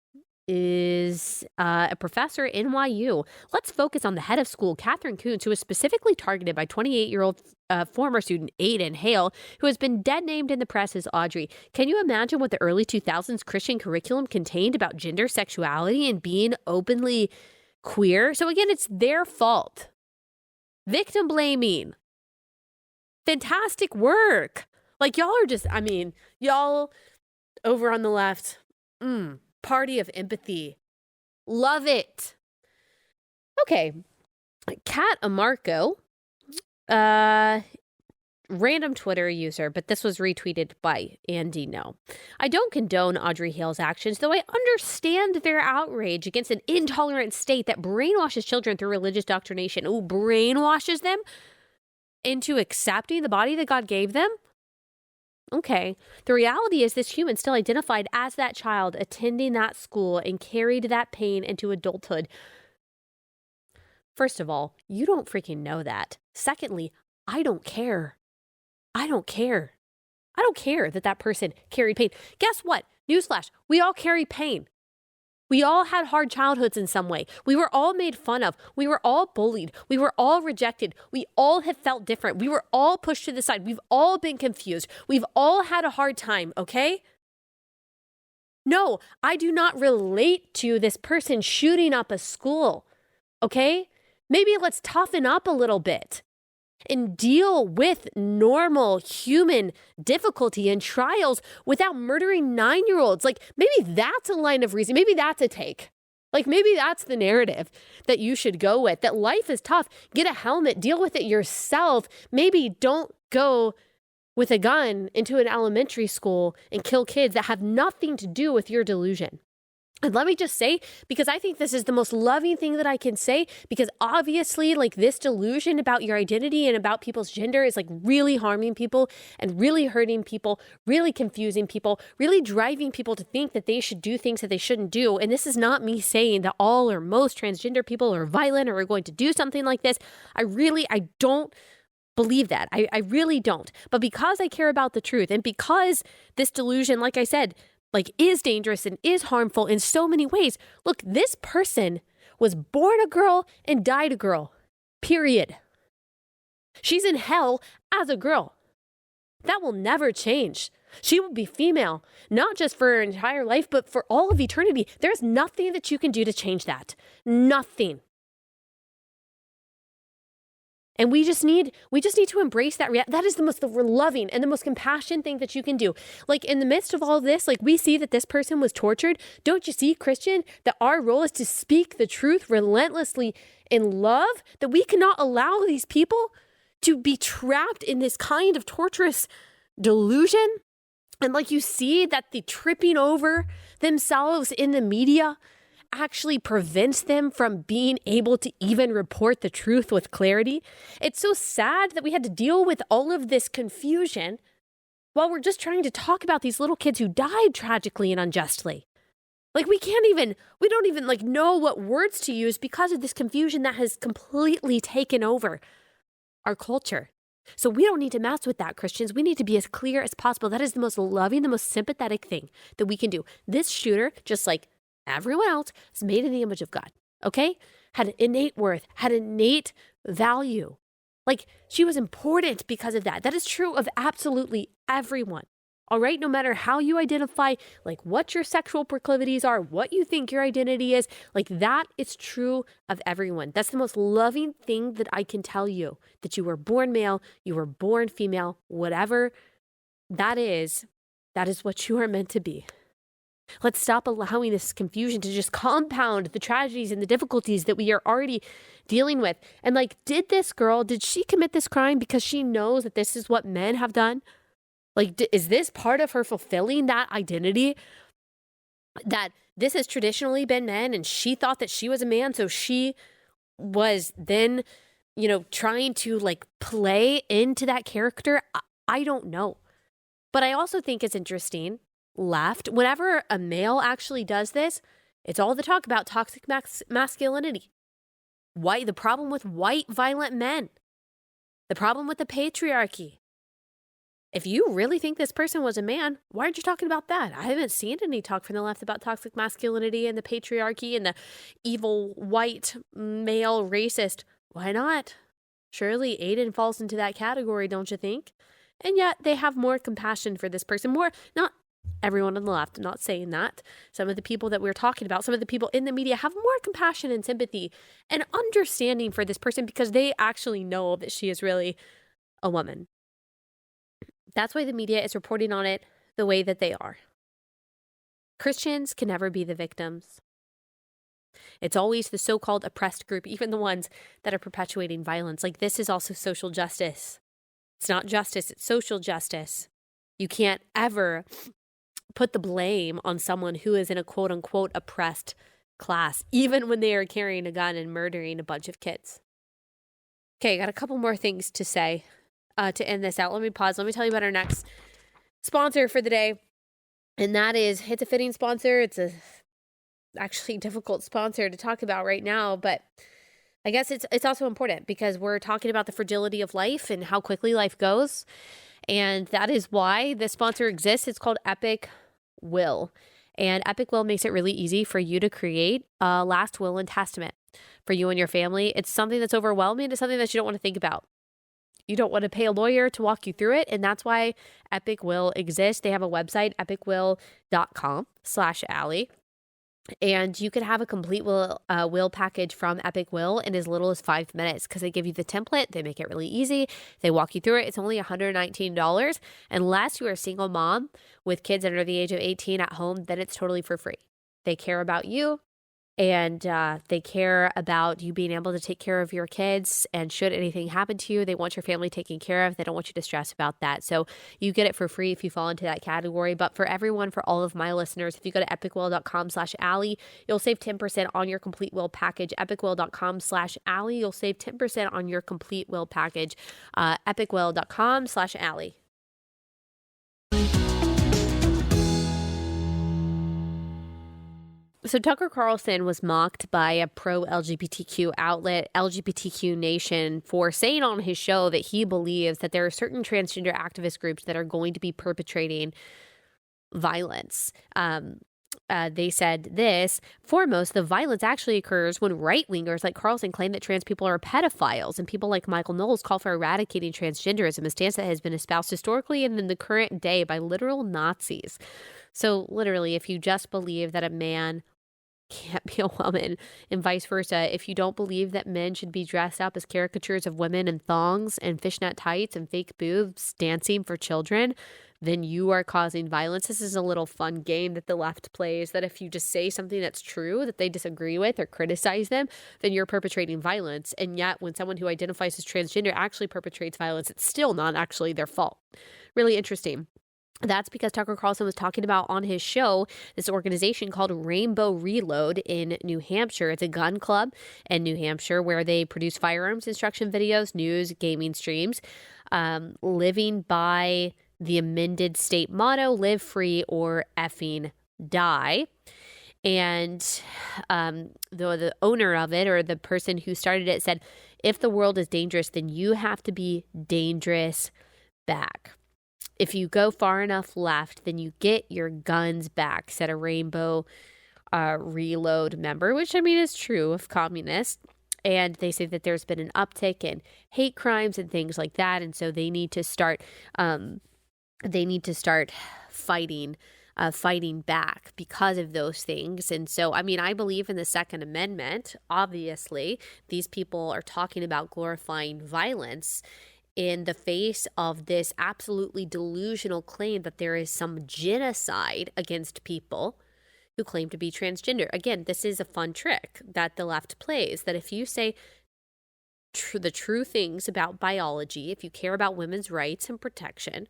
is a professor at NYU. Let's focus on the head of school, Catherine Coons, who was specifically targeted by 28-year-old former student Aiden Hale, who has been dead named in the press as Audrey. Can you imagine what the early 2000s Christian curriculum contained about gender, sexuality, and being openly queer? So again, it's their fault. Victim blaming. Fantastic work. Y'all are just, y'all over on the left, party of empathy. Love it. Okay. Kat Amarco, random Twitter user, but this was retweeted by Andy No. I don't condone Audrey Hale's actions, though I understand their outrage against an intolerant state that brainwashes children through religious indoctrination. Ooh, brainwashes them into accepting the body that God gave them? Okay. The reality is this human still identified as that child attending that school and carried that pain into adulthood. First of all, you don't freaking know that. Secondly, I don't care. I don't care. I don't care that person carried pain. Guess what? Newsflash, we all carry pain. We all had hard childhoods in some way. We were all made fun of. We were all bullied. We were all rejected. We all have felt different. We were all pushed to the side. We've all been confused. We've all had a hard time, okay? No, I do not relate to this person shooting up a school, okay? Maybe let's toughen up a little bit and deal with normal human difficulty and trials without murdering 9-year-olds. Maybe that's a line of reason. Maybe that's a take. Maybe that's the narrative that you should go with, that life is tough. Get a helmet, deal with it yourself. Maybe don't go with a gun into an elementary school and kill kids that have nothing to do with your delusion. And let me just say, because I think this is the most loving thing that I can say, because obviously this delusion about your identity and about people's gender is really harming people and really hurting people, really confusing people, really driving people to think that they should do things that they shouldn't do. And this is not me saying that all or most transgender people are violent or are going to do something like this. I don't believe that. I really don't. But because I care about the truth, and because this delusion, like I said, like is dangerous and is harmful in so many ways. Look, this person was born a girl and died a girl. Period. She's in hell as a girl. That will never change. She will be female, not just for her entire life, but for all of eternity. There's nothing that you can do to change that. Nothing. And we just need to embrace that. That is the most loving and the most compassionate thing that you can do. Like in the midst of all this, like we see that this person was tortured. Don't you see, Christian, that our role is to speak the truth relentlessly in love, that we cannot allow these people to be trapped in this kind of torturous delusion. And like you see that the tripping over themselves in the media actually prevents them from being able to even report the truth with clarity. It's so sad that we had to deal with all of this confusion while we're just trying to talk about these little kids who died tragically and unjustly. Like we don't even like know what words to use because of this confusion that has completely taken over our culture. So we don't need to mess with that, Christians. We need to be as clear as possible. That is the most loving, the most sympathetic thing that we can do. This shooter, just like everyone else, is made in the image of God, okay? Had an innate worth, had innate value. Like she was important because of that. That is true of absolutely everyone, all right? No matter how you identify, like what your sexual proclivities are, what you think your identity is, like that is true of everyone. That's the most loving thing that I can tell you, that you were born male, you were born female, whatever that is what you are meant to be. Let's stop allowing this confusion to just compound the tragedies and the difficulties that we are already dealing with. And like, did she commit this crime because she knows that this is what men have done? Like, is this part of her fulfilling that identity? That this has traditionally been men and she thought that she was a man, so she was then, trying to like play into that character? I don't know. But I also think it's interesting, whenever a male actually does this, it's all the talk about toxic masculinity. The problem with white violent men, the problem with the patriarchy. If you really think this person was a man, why aren't you talking about that? I haven't seen any talk from the left about toxic masculinity and the patriarchy and the evil white male racist. Why not? Surely Aiden falls into that category, don't you think? And yet they have more compassion for this person. Not everyone on the left, I'm not saying that. Some of the people that we're talking about, some of the people in the media have more compassion and sympathy and understanding for this person because they actually know that she is really a woman. That's why the media is reporting on it the way that they are. Christians can never be the victims. It's always the so-called oppressed group, even the ones that are perpetuating violence. Like this is also social justice. It's not justice, it's social justice. You can't ever put the blame on someone who is in a quote unquote oppressed class, even when they are carrying a gun and murdering a bunch of kids. Okay, I got a couple more things to say to end this out. Let me pause. Let me tell you about our next sponsor for the day. And that is, it's a fitting sponsor. It's a actually difficult sponsor to talk about right now, but I guess it's also important because we're talking about the fragility of life and how quickly life goes. And that is why this sponsor exists. It's called Epic Will. And Epic Will makes it really easy for you to create a last will and testament for you and your family. It's something that's overwhelming. It's something that you don't want to think about. You don't want to pay a lawyer to walk you through it. And that's why Epic Will exists. They have a website, epicwill.com/Allie. And you can have a complete will package from Epic Will in as little as 5 minutes because they give you the template. They make it really easy. They walk you through it. It's only $119. Unless you are a single mom with kids under the age of 18 at home, then it's totally for free. They care about you. And they care about you being able to take care of your kids. And should anything happen to you, they want your family taken care of. They don't want you to stress about that. So you get it for free if you fall into that category. But for everyone, for all of my listeners, if you go to epicwill.com/Allie, you'll save 10% on your complete will package. Epicwill.com/Allie, you'll save 10% on your complete will package. Epicwill.com/Allie. So Tucker Carlson was mocked by a pro-LGBTQ outlet, LGBTQ Nation, for saying on his show that he believes that there are certain transgender activist groups that are going to be perpetrating violence. They said this: foremost, the violence actually occurs when right-wingers like Carlson claim that trans people are pedophiles, and people like Michael Knowles call for eradicating transgenderism, a stance that has been espoused historically and in the current day by literal Nazis. So literally, if you just believe that a man can't be a woman and vice versa, if you don't believe that men should be dressed up as caricatures of women in thongs and fishnet tights and fake boobs dancing for children, then you are causing violence. This is a little fun game that the left plays, that if you just say something that's true that they disagree with or criticize them, then you're perpetrating violence. And yet when someone who identifies as transgender actually perpetrates violence, it's still not actually their fault. Really interesting. That's because Tucker Carlson was talking about on his show this organization called Rainbow Reload in New Hampshire. It's a gun club in New Hampshire where they produce firearms instruction videos, news, gaming streams, living by the amended state motto, live free or effing die. And the owner of it, or the person who started it, said, if the world is dangerous, then you have to be dangerous back. If you go far enough left, then you get your guns back, said a Rainbow Reload member, which I mean is true of communists. And they say that there's been an uptick in hate crimes and things like that, and so they need to start fighting back because of those things. And so, I mean, I believe in the Second Amendment. Obviously, these people are talking about glorifying violence in the face of this absolutely delusional claim that there is some genocide against people who claim to be transgender. Again, this is a fun trick that the left plays, that if you say the true things about biology, if you care about women's rights and protection,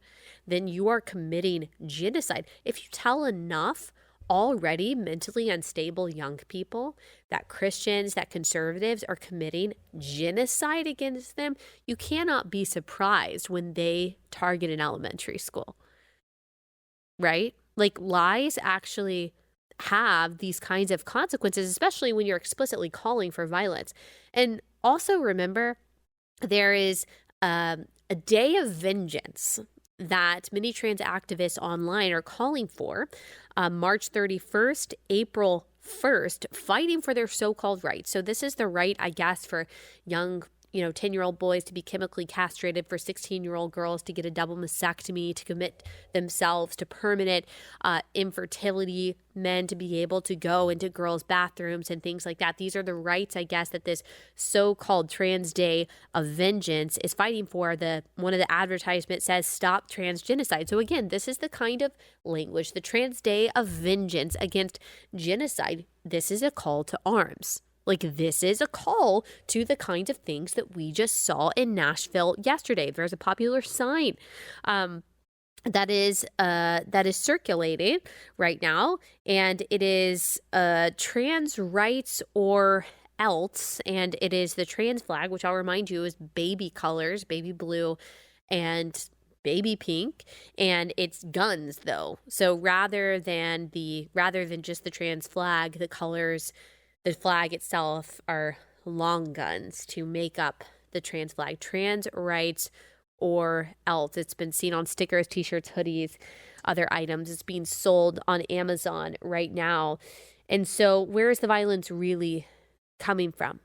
then you are committing genocide. If you tell enough already mentally unstable young people that Christians, that conservatives are committing genocide against them, you cannot be surprised when they target an elementary school, right? Like, lies actually have these kinds of consequences, especially when you're explicitly calling for violence. And also remember, there is a day of vengeance that many trans activists online are calling for, March 31st, April 1st, fighting for their so-called rights. So this is the right, I guess, for young 10-year-old boys to be chemically castrated, for 16-year-old girls to get a double mastectomy, to commit themselves to permanent infertility, men to be able to go into girls' bathrooms and things like that. These are the rights, I guess, that this so-called Trans Day of Vengeance is fighting for. One of the advertisements says, stop trans genocide. So again, this is the kind of language, the Trans Day of Vengeance against genocide. This is a call to arms. Like, this is a call to the kinds of things that we just saw in Nashville yesterday. There's a popular sign that is circulating right now, and it is trans rights or else, and it is the trans flag, which I'll remind you is baby colors, baby blue and baby pink, and it's guns though. So rather than just the trans flag, the colors, the flag itself are long guns to make up the trans flag. Trans rights or else. It's been seen on stickers, t-shirts, hoodies, other items. It's being sold on Amazon right now. And so where is the violence really coming from?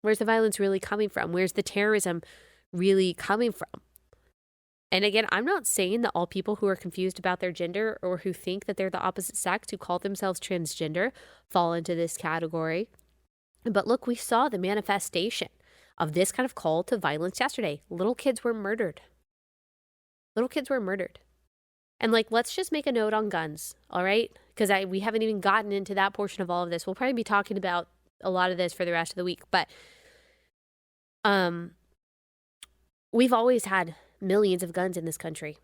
Where's the violence really coming from? Where's the terrorism really coming from? And again, I'm not saying that all people who are confused about their gender or who think that they're the opposite sex, who call themselves transgender, fall into this category. But look, we saw the manifestation of this kind of call to violence yesterday. Little kids were murdered. And let's just make a note on guns, all right? Because we haven't even gotten into that portion of all of this. We'll probably be talking about a lot of this for the rest of the week. But we've always had millions of guns in this country.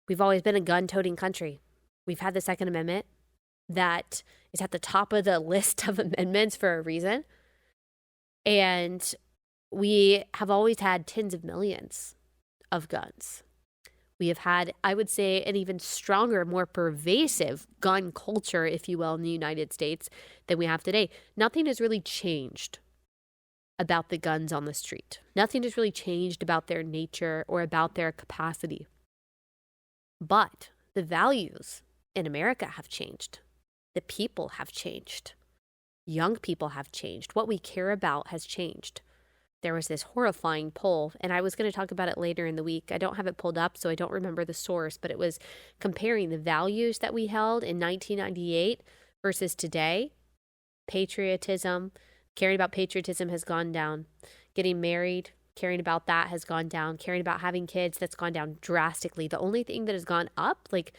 We've always been a gun-toting country. We've had the Second Amendment that is at the top of the list of amendments for a reason. And we have always had tens of millions of guns. We have had, I would say, an even stronger, more pervasive gun culture, if you will, in the United States than we have today. Nothing has really changed about the guns on the street. Nothing has really changed about their nature or about their capacity. But the values in America have changed. The people have changed. Young people have changed. What we care about has changed. There was this horrifying poll, and I was going to talk about it later in the week. I don't have it pulled up, so I don't remember the source, but it was comparing the values that we held in 1998 versus today. Patriotism, caring about patriotism has gone down. Getting married, caring about that has gone down. Caring about having kids, that's gone down drastically. The only thing that has gone up, like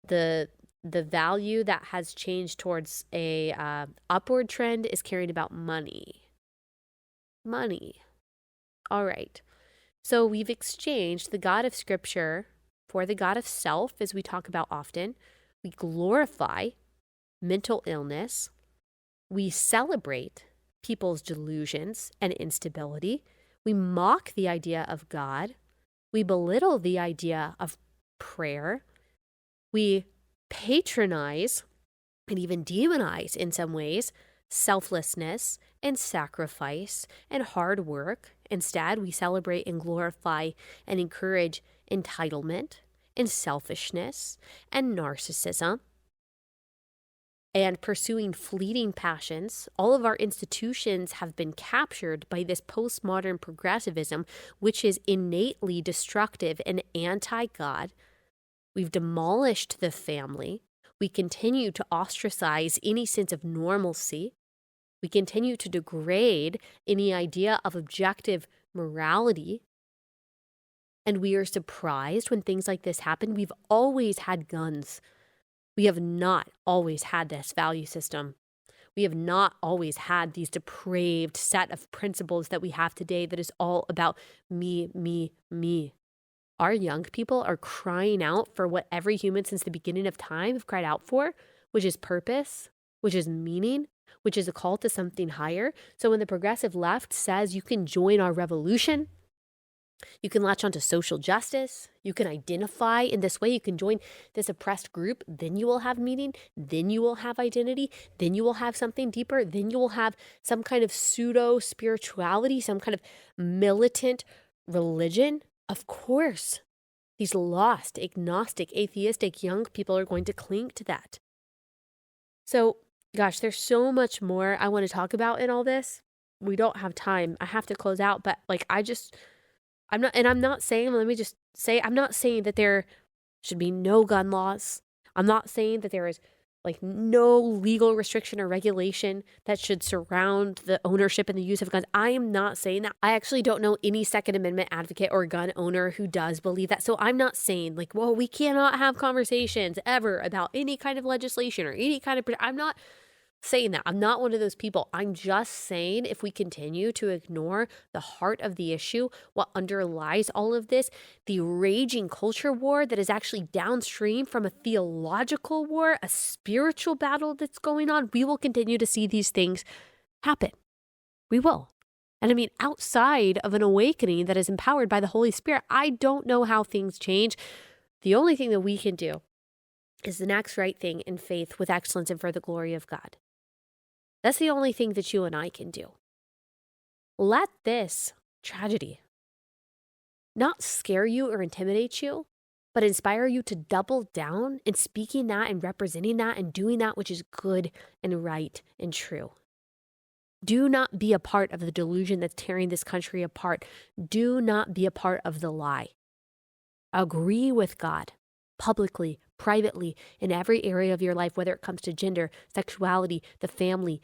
the value that has changed towards a upward trend, is caring about money. Money. All right. So we've exchanged the God of Scripture for the God of self, as we talk about often. We glorify mental illness. We celebrate people's delusions and instability. We mock the idea of God. We belittle the idea of prayer. We patronize and even demonize, in some ways, selflessness and sacrifice and hard work. Instead, we celebrate and glorify and encourage entitlement and selfishness and narcissism and pursuing fleeting passions. All of our institutions have been captured by this postmodern progressivism, which is innately destructive and anti-God. We've demolished the family. We continue to ostracize any sense of normalcy. We continue to degrade any idea of objective morality. And we are surprised when things like this happen. We've always had guns. We have not always had this value system. We have not always had these depraved set of principles that we have today that is all about me, me, me. Our young people are crying out for what every human since the beginning of time have cried out for, which is purpose, which is meaning, which is a call to something higher. So when the progressive left says you can join our revolution, you can latch onto social justice, you can identify in this way, you can join this oppressed group, then you will have meaning, then you will have identity, then you will have something deeper, then you will have some kind of pseudo-spirituality, some kind of militant religion. Of course, these lost, agnostic, atheistic young people are going to cling to that. So, gosh, there's so much more I want to talk about in all this. We don't have time. I have to close out, but I'm not saying that there should be no gun laws. I'm not saying that there is no legal restriction or regulation that should surround the ownership and the use of guns. I am not saying that. I actually don't know any Second Amendment advocate or gun owner who does believe that. So I'm not saying we cannot have conversations ever about any kind of legislation or any kind of, I'm not saying that. I'm not one of those people. I'm just saying if we continue to ignore the heart of the issue, what underlies all of this, the raging culture war that is actually downstream from a theological war, a spiritual battle that's going on, we will continue to see these things happen. We will. And I mean, outside of an awakening that is empowered by the Holy Spirit, I don't know how things change. The only thing that we can do is the next right thing in faith with excellence and for the glory of God. That's the only thing that you and I can do. Let this tragedy not scare you or intimidate you, but inspire you to double down in speaking that and representing that and doing that which is good and right and true. Do not be a part of the delusion that's tearing this country apart. Do not be a part of the lie. Agree with God publicly, privately, in every area of your life, whether it comes to gender, sexuality, the family,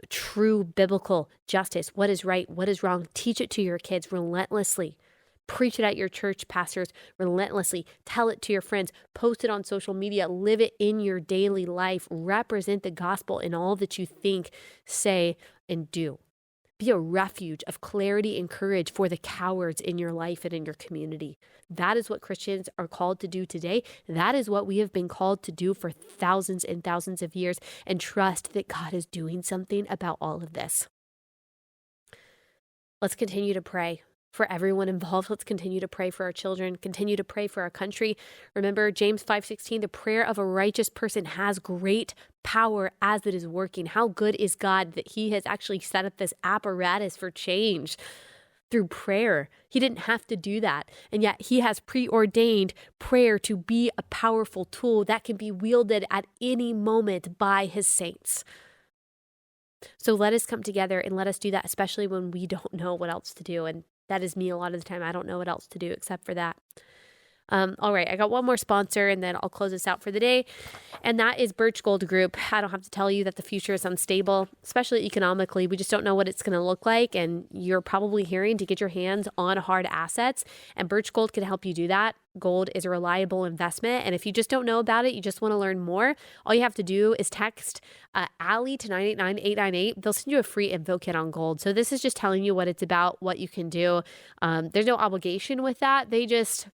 true biblical justice, what is right, what is wrong. Teach it to your kids relentlessly. Preach it at your church pastors relentlessly. Tell it to your friends. Post it on social media. Live it in your daily life. Represent the gospel in all that you think, say, and do. Be a refuge of clarity and courage for the cowards in your life and in your community. That is what Christians are called to do today. That is what we have been called to do for thousands and thousands of years, and trust that God is doing something about all of this. Let's continue to pray. for everyone involved. Let's continue to pray for our children, continue to pray for our country. Remember James 5:16, the prayer of a righteous person has great power as it is working. How good is God that he has actually set up this apparatus for change through prayer. He didn't have to do that. And yet he has preordained prayer to be a powerful tool that can be wielded at any moment by his saints. So let us come together and let us do that, especially when we don't know what else to do. And that is me a lot of the time. I don't know what else to do except for that. All right, I got one more sponsor and then I'll close this out for the day. And that is Birch Gold Group. I don't have to tell you that the future is unstable, especially economically. We just don't know what it's going to look like. And you're probably hearing to get your hands on hard assets. And Birch Gold can help you do that. Gold is a reliable investment. And if you just don't know about it, you just want to learn more, all you have to do is text Allie to 989-898. They'll send you a free info kit on gold. So this is just telling you what it's about, what you can do. There's no obligation with that. They just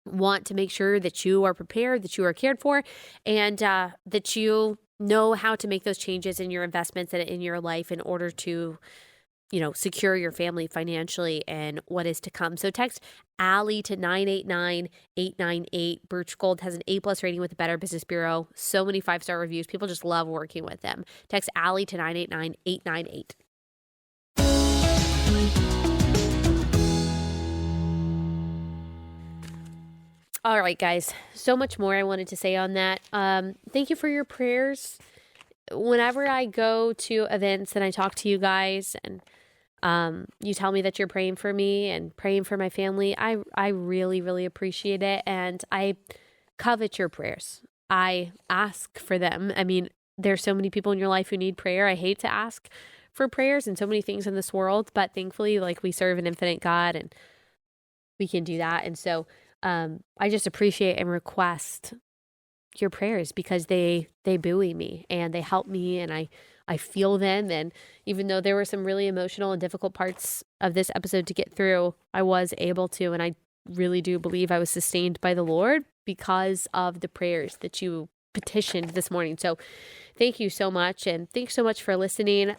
want to make sure that you are prepared, that you are cared for, and that you know how to make those changes in your investments and in your life in order to, secure your family financially and what is to come. So text Allie to 989-898. Birch Gold has an A+ rating with the Better Business Bureau. So many 5-star reviews. People just love working with them. Text Allie to 989-898. All right, guys, so much more I wanted to say on that. Thank you for your prayers. Whenever I go to events and I talk to you guys and you tell me that you're praying for me and praying for my family, I really, really appreciate it. And I covet your prayers. I ask for them. I mean, there's so many people in your life who need prayer. I hate to ask for prayers and so many things in this world, but thankfully, we serve an infinite God and we can do that. And so I just appreciate and request your prayers because they buoy me and they help me and I feel them. And even though there were some really emotional and difficult parts of this episode to get through, I was able to, and I really do believe I was sustained by the Lord because of the prayers that you petitioned this morning. So thank you so much. And thanks so much for listening.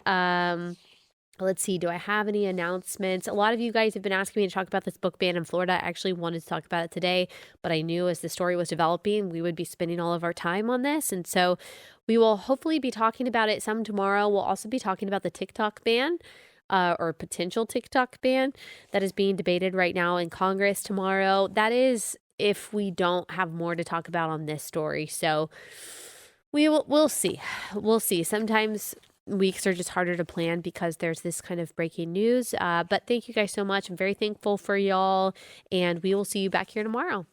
Let's see, do I have any announcements? A lot of you guys have been asking me to talk about this book ban in Florida. I actually wanted to talk about it today, but I knew as the story was developing, we would be spending all of our time on this. And so we will hopefully be talking about it some tomorrow. We'll also be talking about the TikTok ban or potential TikTok ban that is being debated right now in Congress tomorrow. That is if we don't have more to talk about on this story. So we'll see. We'll see. Sometimes weeks are just harder to plan because there's this kind of breaking news. But thank you guys so much. I'm very thankful for y'all, and we will see you back here tomorrow.